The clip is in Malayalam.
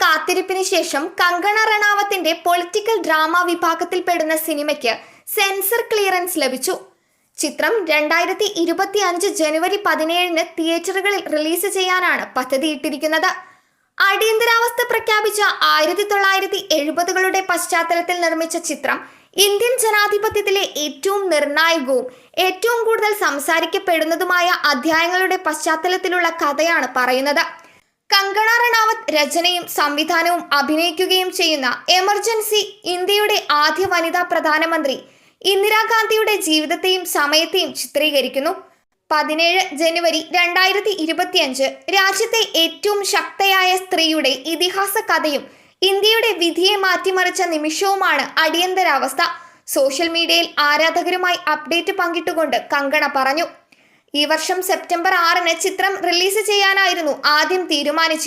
കാത്തിരിപ്പിന് ശേഷം കങ്കണ റണാവത്തിന്റെ പൊളിറ്റിക്കൽ ഡ്രാമ വിഭാഗത്തിൽപ്പെടുന്ന സിനിമയ്ക്ക് സെൻസർ ക്ലിയറൻസ് ലഭിച്ചു. ചിത്രം 2025 ജനുവരി 17 തിയേറ്ററുകളിൽ റിലീസ് ചെയ്യാനാണ് പദ്ധതിയിട്ടിരിക്കുന്നത്. അടിയന്തരാവസ്ഥ പ്രഖ്യാപിച്ച 1970കളുടെ പശ്ചാത്തലത്തിൽ നിർമ്മിച്ച ചിത്രം ഇന്ത്യൻ ജനാധിപത്യത്തിലെ ഏറ്റവും നിർണായകവും ഏറ്റവും കൂടുതൽ സംസാരിക്കപ്പെടുന്നതുമായ അധ്യായങ്ങളുടെ പശ്ചാത്തലത്തിലുള്ള കഥയാണ് പറയുന്നത്. കങ്കണ റണാവത്ത് രചനയും സംവിധാനവും അഭിനയിക്കുകയും ചെയ്യുന്ന എമർജൻസി ഇന്ത്യയുടെ ആദ്യ വനിതാ പ്രധാനമന്ത്രി ഇന്ദിരാഗാന്ധിയുടെ ജീവിതത്തെയും സമയത്തെയും ചിത്രീകരിക്കുന്നു. 17 ജനുവരി 2025 രാജ്യത്തെ ഏറ്റവും ശക്തയായ സ്ത്രീയുടെ ഇതിഹാസ കഥയും ഇന്ത്യയുടെ വിധിയെ മാറ്റിമറിച്ച നിമിഷവുമാണ് അടിയന്തരാവസ്ഥ. സോഷ്യൽ മീഡിയയിൽ ആരാധകരുമായി അപ്ഡേറ്റ് പങ്കിട്ടുകൊണ്ട് കങ്കണ പറഞ്ഞു. ഈ വർഷം സെപ്റ്റംബർ 6 ചിത്രം റിലീസ് ചെയ്യാനായിരുന്നു ആദ്യം തീരുമാനിച്ചത്.